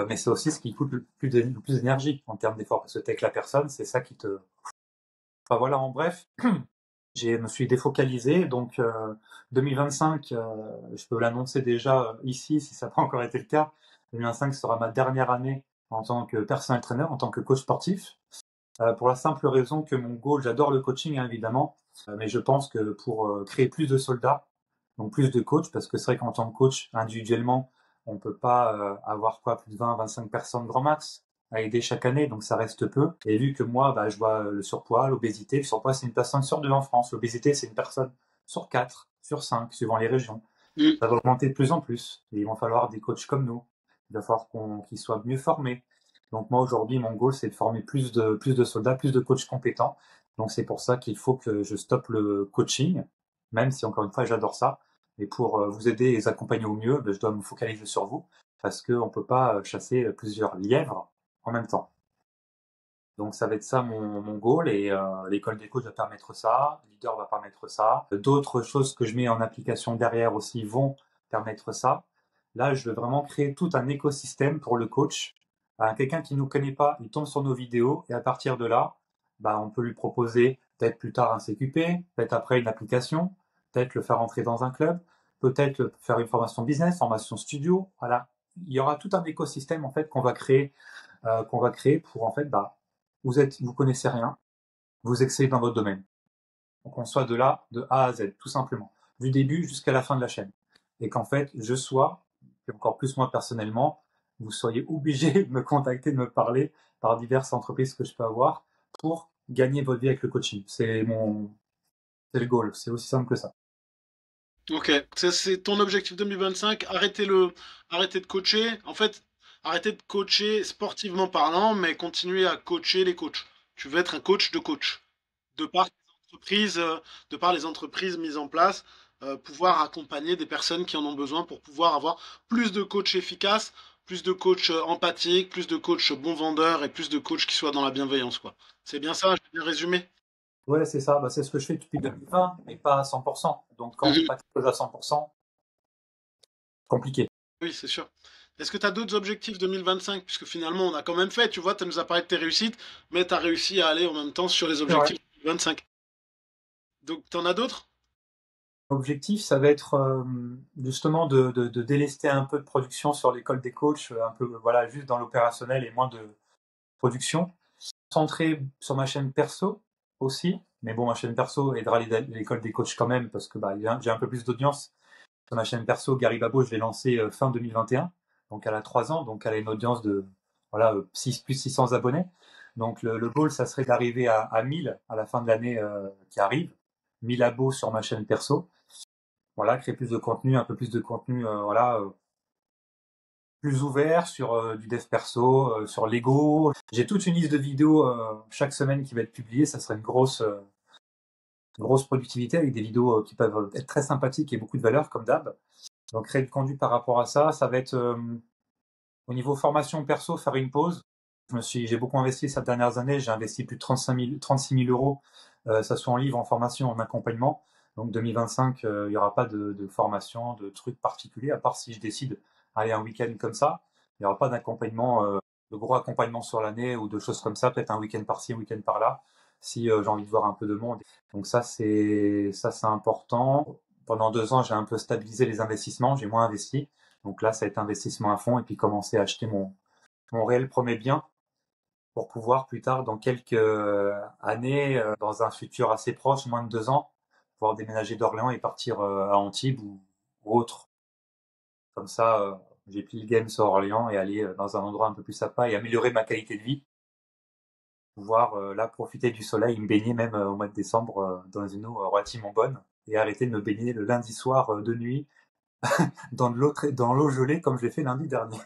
Mais c'est aussi ce qui coûte le plus d'énergie en termes d'effort. Parce que t'es avec la personne, c'est ça qui te. Enfin voilà, en bref, je me suis défocalisé. Donc 2025, je peux l'annoncer déjà ici, si ça n'a pas encore été le cas. 2025 sera ma dernière année en tant que personnel trainer, en tant que coach sportif. Pour la simple raison que mon goal, j'adore le coaching, hein, évidemment, mais je pense que pour créer plus de soldats, donc plus de coachs, parce que c'est vrai qu'en tant que coach, individuellement, on peut pas avoir plus de 20-25 personnes grand max à aider chaque année, donc ça reste peu. Et vu que moi, je vois le surpoids, l'obésité, le surpoids c'est une personne sur 2 en France, l'obésité c'est une personne sur 4, sur 5, suivant les régions. Ça va augmenter de plus en plus, et il va falloir des coachs comme nous, il va falloir qu'ils soient mieux formés. Donc moi aujourd'hui, mon goal c'est de former plus de soldats, plus de coachs compétents. Donc c'est pour ça qu'il faut que je stoppe le coaching, même si encore une fois j'adore ça. Mais pour vous aider et les accompagner au mieux, je dois me focaliser sur vous parce qu'on ne peut pas chasser plusieurs lièvres en même temps. Donc ça va être ça mon goal et l'école des coachs va permettre ça, Leader va permettre ça. D'autres choses que je mets en application derrière aussi vont permettre ça. Là, je veux vraiment créer tout un écosystème pour le coach. Quelqu'un qui ne nous connaît pas, il tombe sur nos vidéos et à partir de là, on peut lui proposer peut-être plus tard un CQP, peut-être après une application, peut-être le faire entrer dans un club, peut-être faire une formation business, formation studio. Voilà, il y aura tout un écosystème en fait qu'on va créer pour en fait vous connaissez rien, vous excellez dans votre domaine. Donc on soit de là, de A à Z, tout simplement, du début jusqu'à la fin de la chaîne. Et qu'en fait, et encore plus moi personnellement, vous soyez obligé de me contacter, de me parler par diverses entreprises que je peux avoir pour gagner votre vie avec le coaching. C'est le goal, c'est aussi simple que ça. Ok, c'est ton objectif 2025. Arrêtez de coacher. En fait, arrêtez de coacher sportivement parlant, mais continuez à coacher les coachs. Tu veux être un coach de coach. De par les entreprises, de par les entreprises mises en place, pouvoir accompagner des personnes qui en ont besoin pour pouvoir avoir plus de coachs efficaces, plus de coachs empathiques, plus de coachs bons vendeurs et plus de coachs qui soient dans la bienveillance, quoi. C'est bien ça, j'ai bien résumé. Ouais, c'est ça, c'est ce que je fais depuis 2020, mais pas à 100%. Donc quand on fait Mhm. pas quelque chose à 100%, compliqué. Oui, c'est sûr. Est-ce que tu as d'autres objectifs 2025? Puisque finalement, on a quand même fait, tu vois, tu nous as parlé de tes réussites, mais tu as réussi à aller en même temps sur les C'est vrai. objectifs 2025. Donc, tu en as d'autres? L'objectif, ça va être justement de délester un peu de production sur l'école des coachs, un peu voilà, juste dans l'opérationnel et moins de production. Centré sur ma chaîne perso aussi, mais bon, ma chaîne perso aidera l'école des coachs quand même parce que j'ai un peu plus d'audience. Sur ma chaîne perso, Gary Babo, je l'ai lancé fin 2021, donc elle a 3 ans, donc elle a une audience de voilà, plus 600 abonnés. Donc le goal, ça serait d'arriver à 1000 à la fin de l'année qui arrive. 1000 abos sur ma chaîne perso. Voilà, créer plus de contenu, un peu plus de contenu, plus ouvert sur du dev perso, sur Lego. J'ai toute une liste de vidéos chaque semaine qui va être publiée. Ça serait une grosse productivité avec des vidéos qui peuvent être très sympathiques et beaucoup de valeur, comme d'hab. Donc créer du contenu par rapport à ça, ça va être au niveau formation perso, faire une pause. J'ai beaucoup investi ces dernières années. J'ai investi plus de 36 000 euros, ça soit en livre, en formation, en accompagnement. Donc 2025, il n'y aura pas de formation, de trucs particuliers, à part si je décide d'aller un week-end comme ça. Il n'y aura pas d'accompagnement, de gros accompagnement sur l'année ou de choses comme ça. Peut-être un week-end par-ci, un week-end par-là, si j'ai envie de voir un peu de monde. Donc ça, c'est important. Pendant 2 ans, j'ai un peu stabilisé les investissements. J'ai moins investi. Donc là, ça a été investissement à fond et puis commencer à acheter mon réel premier bien pour pouvoir plus tard, dans quelques années, dans un futur assez proche, moins de 2 ans, pouvoir déménager d'Orléans et partir à Antibes ou autre. Comme ça, j'ai pris le game sur Orléans et aller dans un endroit un peu plus sympa et améliorer ma qualité de vie. Pouvoir là profiter du soleil, me baigner même au mois de décembre dans une eau relativement bonne et arrêter de me baigner le lundi soir de nuit dans l'eau gelée comme je l'ai fait lundi dernier.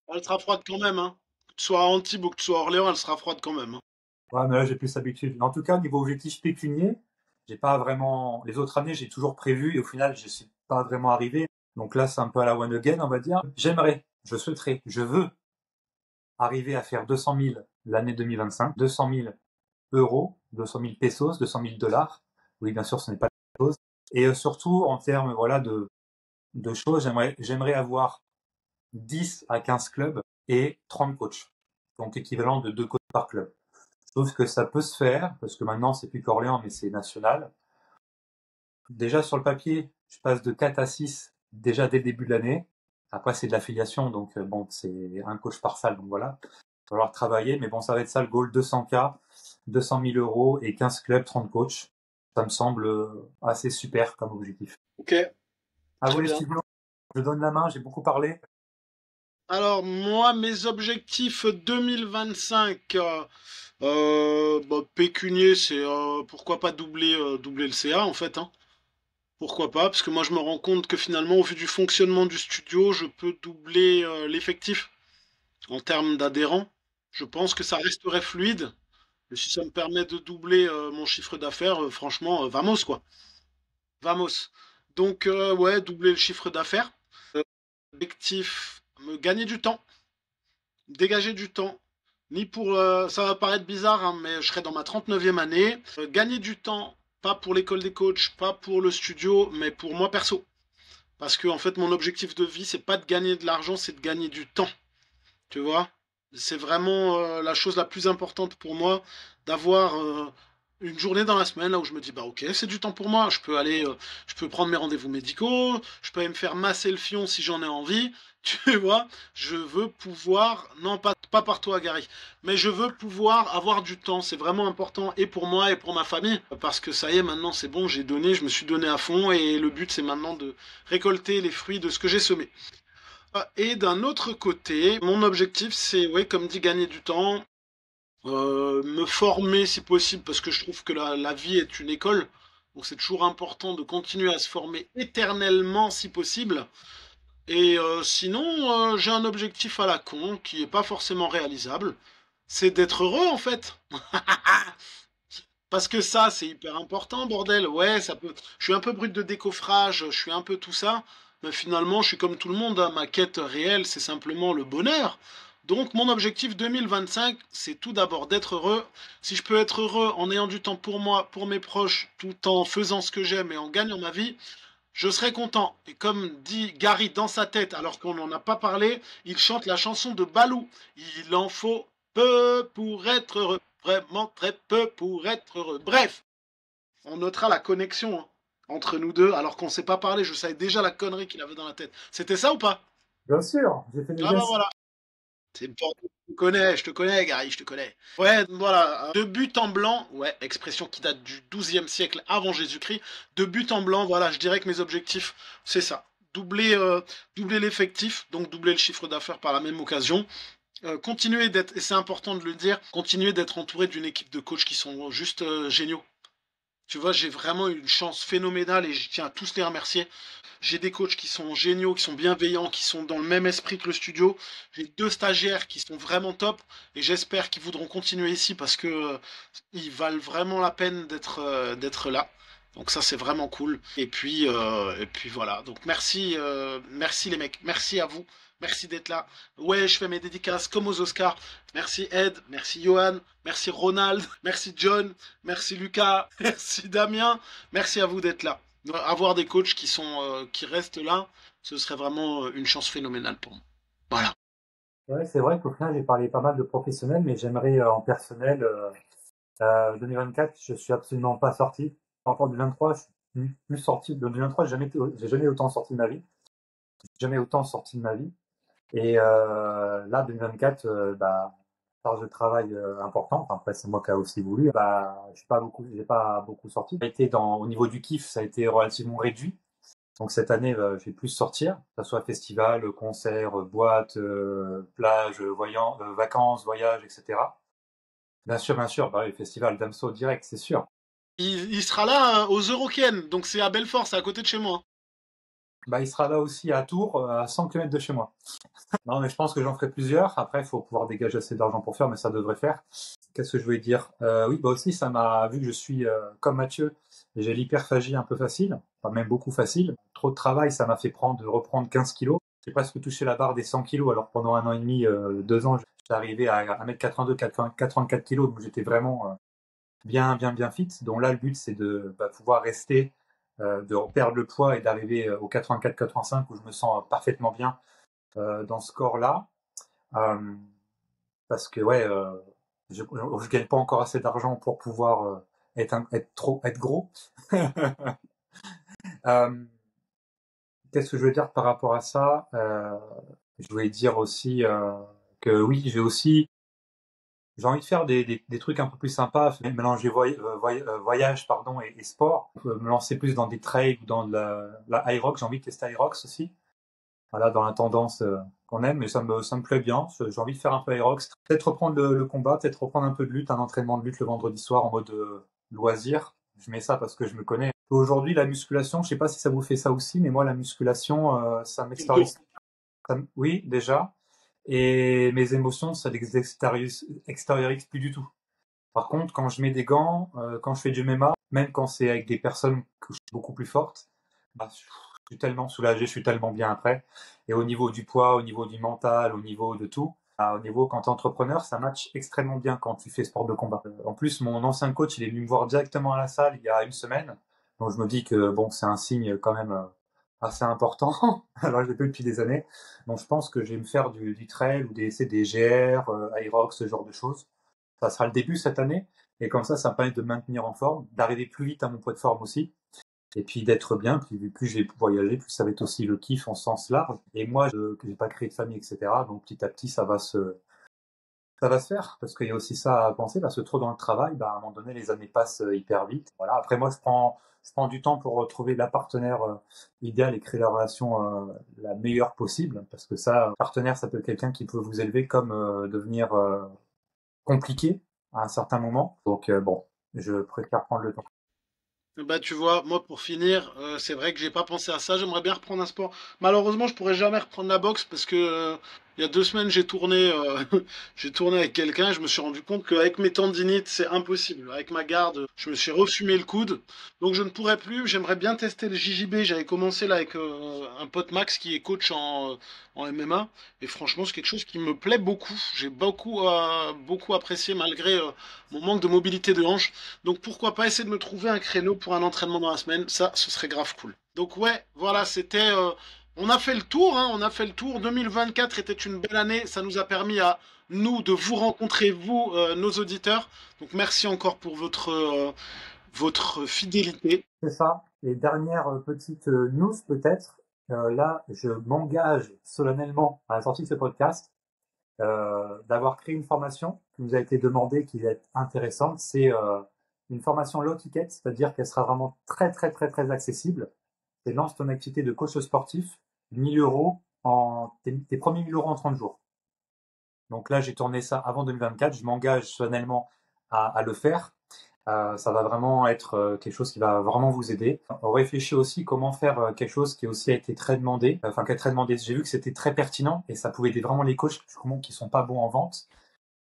Elle sera froide quand même, hein. Que tu sois à Antibes ou que tu sois à Orléans, elle sera froide quand même, hein. Ouais, mais là, j'ai plus l'habitude. En tout cas, niveau objectif pécunier, j'ai pas vraiment. Les autres années, j'ai toujours prévu et au final, je suis pas vraiment arrivé. Donc là, c'est un peu à la one again, on va dire. Je souhaiterais, je veux arriver à faire 200 000 l'année 2025, 200 000 euros, 200 000 pesos, 200 000 dollars. Oui, bien sûr, ce n'est pas la chose. Et surtout, en termes, voilà, de choses, j'aimerais avoir 10 à 15 clubs et 30 coachs. Donc équivalent de 2 coachs par club. Je trouve que ça peut se faire, parce que maintenant, c'est plus qu'Orléans, mais c'est national. Déjà, sur le papier, je passe de 4 à 6 déjà dès le début de l'année. Après, c'est de l'affiliation, donc bon, c'est un coach par salle, donc voilà. Il va falloir travailler, mais bon, ça va être ça le goal, 200K, 200 000 euros et 15 clubs, 30 coachs. Ça me semble assez super comme objectif. Ok, À vous très les bien. stylos, je donne la main, j'ai beaucoup parlé. Alors, moi, mes objectifs 2025, bah, pécunier, c'est pourquoi pas doubler le CA en fait, hein. Pourquoi pas? Parce que moi, je me rends compte que finalement, au vu du fonctionnement du studio, je peux doubler l'effectif en termes d'adhérents. Je pense que ça resterait fluide. Et si ça me permet de doubler mon chiffre d'affaires, franchement, vamos quoi. Vamos. Donc, ouais, doubler le chiffre d'affaires. Objectif, me gagner du temps, dégager du temps. Ni pour, ça va paraître bizarre, hein, mais je serai dans ma 39e année. Gagner du temps, pas pour l'école des coachs, pas pour le studio, mais pour moi perso. Parce que en fait, mon objectif de vie, c'est pas de gagner de l'argent, c'est de gagner du temps. Tu vois? C'est vraiment la chose la plus importante pour moi d'avoir une journée dans la semaine là où je me dis bah ok, c'est du temps pour moi. Je peux prendre mes rendez-vous médicaux, je peux aller me faire masser le fion si j'en ai envie. Tu vois? Je veux pouvoir, non pas par toi Gary, mais je veux pouvoir avoir du temps. C'est vraiment important et pour moi et pour ma famille parce que ça y est maintenant c'est bon, j'ai donné, je me suis donné à fond et le but c'est maintenant de récolter les fruits de ce que j'ai semé. Et d'un autre côté, mon objectif, c'est, ouais, comme dit, gagner du temps, me former si possible, parce que je trouve que la vie est une école. Donc c'est toujours important de continuer à se former éternellement si possible. Et sinon, j'ai un objectif à la con qui n'est pas forcément réalisable. C'est d'être heureux en fait. Parce que ça, c'est hyper important, bordel. Ouais, ça peut. Je suis un peu brut de décoffrage, je suis un peu tout ça. Mais finalement, je suis comme tout le monde, hein. Ma quête réelle, c'est simplement le bonheur. Donc, mon objectif 2025, c'est tout d'abord d'être heureux. Si je peux être heureux en ayant du temps pour moi, pour mes proches, tout en faisant ce que j'aime et en gagnant ma vie, je serai content. Et comme dit Gary dans sa tête, alors qu'on n'en a pas parlé, il chante la chanson de Balou. Il en faut peu pour être heureux. Vraiment très peu pour être heureux. Bref, on notera la connexion hein, entre nous deux, alors qu'on ne s'est pas parlé. Je savais déjà la connerie qu'il avait dans la tête. C'était ça ou pas? Bien sûr, j'ai fait des Ah bah gestes. voilà. C'est bon. Je te connais, Gary, je te connais. Ouais, voilà. De but en blanc, ouais, expression qui date du XIIe siècle avant Jésus-Christ. De but en blanc, voilà, je dirais que mes objectifs, c'est ça. Doubler l'effectif, donc doubler le chiffre d'affaires par la même occasion. Continuer d'être, et c'est important de le dire, continuer d'être entouré d'une équipe de coachs qui sont juste géniaux. Tu vois, j'ai vraiment eu une chance phénoménale et je tiens à tous les remercier. J'ai des coachs qui sont géniaux, qui sont bienveillants, qui sont dans le même esprit que le studio. J'ai 2 stagiaires qui sont vraiment top et j'espère qu'ils voudront continuer ici parce que ils valent vraiment la peine d'être là. Donc ça c'est vraiment cool. Et puis voilà. Donc merci les mecs, merci à vous, merci d'être là. Ouais, je fais mes dédicaces comme aux Oscars. Merci Ed, merci Johan, merci Ronald, merci John, merci Lucas, merci Damien, merci à vous d'être là. Avoir des coachs qui restent là, ce serait vraiment une chance phénoménale pour moi. Voilà. Ouais, c'est vrai qu'au final, j'ai parlé pas mal de professionnels, mais j'aimerais en personnel, 2024, je suis absolument pas sorti. Encore du 23, je suis plus sorti. De 2023, j'ai jamais autant sorti de ma vie. Jamais autant sorti de ma vie. Et là, 2024, bah, charge de travail important. Enfin, après, c'est moi qui a aussi voulu. Bah, j'ai pas beaucoup sorti. Ça a été au niveau du kiff, ça a été relativement réduit. Donc cette année, je vais plus sortir, que ce soit festival, concert, boîte, plage, vacances, voyages, etc. Bien sûr, bah, les festivals d'Amso direct, c'est sûr. Il sera là aux Eurokéennes, donc c'est à Belfort, c'est à côté de chez moi. Bah, il sera là aussi à Tours, à 100 km de chez moi. Non, mais je pense que j'en ferai plusieurs. Après, il faut pouvoir dégager assez d'argent pour faire, mais ça devrait faire. Qu'est-ce que je voulais dire? Oui, bah aussi, vu que je suis comme Mathieu, j'ai l'hyperphagie un peu facile, enfin même beaucoup facile. Trop de travail, ça m'a fait reprendre 15 kilos. J'ai presque touché la barre des 100 kilos, alors pendant 1 an et demi, 2 ans, j'étais arrivé à 1m82, 84 kilos, donc j'étais vraiment bien, bien, bien fit. Donc là, le but, c'est de pouvoir rester, de perdre le poids et d'arriver au 84-85 où je me sens parfaitement bien dans ce corps-là. Euh, Parce que ouais, je gagne pas encore assez d'argent pour pouvoir être gros. Euh, Qu'est-ce que je veux dire par rapport à ça? Je voulais dire aussi que oui, j'ai envie de faire des trucs un peu plus sympas, mélanger voyage pardon et sport. Me lancer plus dans des trails ou dans de la Hyrox. J'ai envie de tester Hyrox aussi. Voilà, dans la tendance qu'on aime, mais ça me plaît bien. J'ai envie de faire un peu Aerox. Peut-être reprendre le combat, peut-être reprendre un peu de lutte, un entraînement de lutte le vendredi soir en mode loisir. Je mets ça parce que je me connais. Aujourd'hui, la musculation, je sais pas si ça vous fait ça aussi, mais moi, la musculation, ça m'extériorise. Oui, déjà. Et mes émotions, ça les extériorise plus du tout. Par contre, quand je mets des gants, quand je fais du MMA, même quand c'est avec des personnes que je suis beaucoup plus fortes, bah, je suis tellement soulagé, je suis tellement bien après. Et au niveau du poids, au niveau du mental, au niveau de tout, au niveau quand tu es entrepreneur, ça match extrêmement bien quand tu fais sport de combat. En plus, mon ancien coach, il est venu me voir directement à la salle il y a une semaine. Donc je me dis que bon, c'est un signe quand même assez important. Alors je l'ai plus depuis des années. Donc je pense que je vais me faire du trail ou des GR, Aerox, ce genre de choses. Ça sera le début cette année. Et comme ça me permet de me maintenir en forme, d'arriver plus vite à mon poids de forme aussi. Et puis d'être bien, puis plus je vais voyager, plus ça va être aussi le kiff en sens large. Et moi, que j'ai pas créé de famille, etc. Donc petit à petit, ça va se faire. Parce qu'il y a aussi ça à penser, parce que trop dans le travail, bah, à un moment donné, les années passent hyper vite. Voilà. Après, moi, je prends du temps pour retrouver la partenaire idéale et créer la relation la meilleure possible. Parce que ça, partenaire, ça peut être quelqu'un qui peut vous élever comme devenir compliqué à un certain moment. Donc bon, je préfère prendre le temps. Bah tu vois, moi pour finir, c'est vrai que j'ai pas pensé à ça. J'aimerais bien reprendre un sport. Malheureusement, je pourrais jamais reprendre la boxe parce que il y a 2 semaines j'ai tourné avec quelqu'un. Et je me suis rendu compte qu'avec mes tendinites, c'est impossible. Avec ma garde, je me suis refumé le coude, donc je ne pourrais plus. J'aimerais bien tester le JJB. J'avais commencé là avec un pote Max qui est coach en MMA et franchement, c'est quelque chose qui me plaît beaucoup. J'ai beaucoup apprécié malgré mon manque de mobilité de hanche. Donc pourquoi pas essayer de me trouver un créneau pour un entraînement dans la semaine, ça, ce serait grave cool. Donc ouais, voilà, on a fait le tour, hein, on a fait le tour. 2024 était une belle année, ça nous a permis à nous de vous rencontrer, vous, nos auditeurs. Donc merci encore pour votre fidélité. C'est ça. Et dernière petite news peut-être. Là, je m'engage solennellement à la sortie de ce podcast d'avoir créé une formation qui nous a été demandée, qui va être intéressante. C'est une formation low ticket, c'est-à-dire qu'elle sera vraiment très très très très accessible. C'est lance ton activité de coach sportif, 1000 euros tes premiers 1000 euros en 30 jours. Donc là, j'ai tourné ça avant 2024. Je m'engage solennellement à le faire. Ça va vraiment être quelque chose qui va vraiment vous aider. On réfléchit aussi comment faire quelque chose qui aussi a été très demandé, enfin qui est très demandé. J'ai vu que c'était très pertinent et ça pouvait aider vraiment les coachs qui sont pas bons en vente,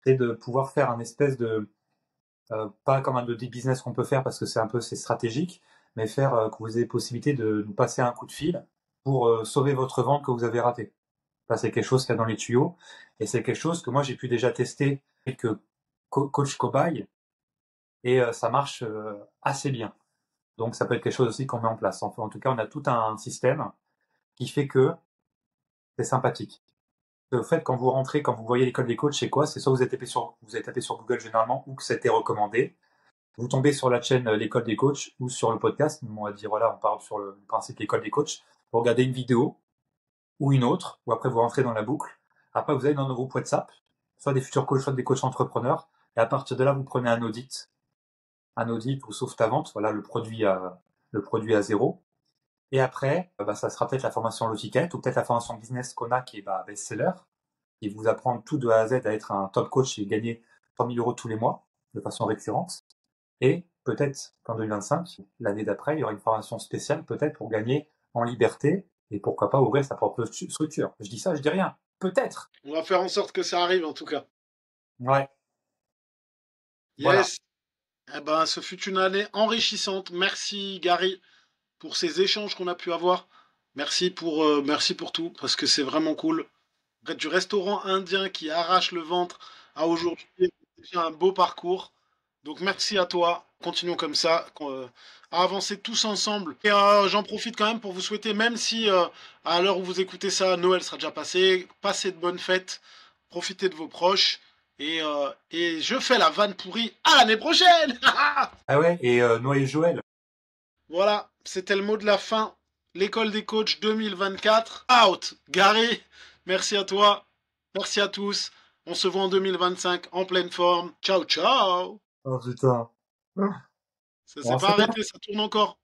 c'est de pouvoir faire un espèce de pas comme un de business qu'on peut faire parce que c'est stratégique, mais faire que vous ayez possibilité de nous passer un coup de fil pour sauver votre vente que vous avez ratée. Ça, c'est quelque chose qu'il y a dans les tuyaux et c'est quelque chose que moi j'ai pu déjà tester quelques coach cobayes et ça marche assez bien. Donc ça peut être quelque chose aussi qu'on met en place. Enfin, en tout cas, on a tout un système qui fait que c'est sympathique. Le fait quand vous rentrez, quand vous voyez l'école des coachs, c'est quoi? C'est soit vous avez tapé sur Google généralement ou que c'était recommandé. Vous tombez sur la chaîne l'école des coachs ou sur le podcast. On va dire voilà, on parle sur le principe l'école des coachs. Vous regardez une vidéo ou une autre, ou après vous rentrez dans la boucle. Après vous allez dans nos groupes WhatsApp, soit des futurs coachs, soit des coachs entrepreneurs. Et à partir de là, vous prenez un audit ou sauf ta vente, voilà le produit à zéro. Et après, ça sera peut-être la formation Logiquette ou peut-être la formation business qu'on a qui est best-seller, qui vous apprend tout de A à Z à être un top coach et gagner 3 000 € tous les mois de façon récurrente. Et peut-être qu'en 2025, l'année d'après, il y aura une formation spéciale peut-être pour gagner en liberté et pourquoi pas ouvrir sa propre structure. Je dis ça, je dis rien. Peut-être. On va faire en sorte que ça arrive en tout cas. Ouais. Voilà. Yes. Eh ben, ce fut une année enrichissante. Merci Gary pour ces échanges qu'on a pu avoir. Merci pour tout, parce que c'est vraiment cool. Du restaurant indien qui arrache le ventre à aujourd'hui, c'est un beau parcours. Donc merci à toi. Continuons comme ça, à avancer tous ensemble. Et j'en profite quand même pour vous souhaiter, même si à l'heure où vous écoutez ça, Noël sera déjà passé, passez de bonnes fêtes, profitez de vos proches. Et je fais la vanne pourrie à l'année prochaine. Ah ouais, et Noël Joël. Voilà, c'était le mot de la fin. L'école des coachs 2024. Out. Gary, merci à toi. Merci à tous. On se voit en 2025 en pleine forme. Ciao, ciao. Oh putain. Ça s'est Bon, pas c'est bien. arrêté, ça tourne encore.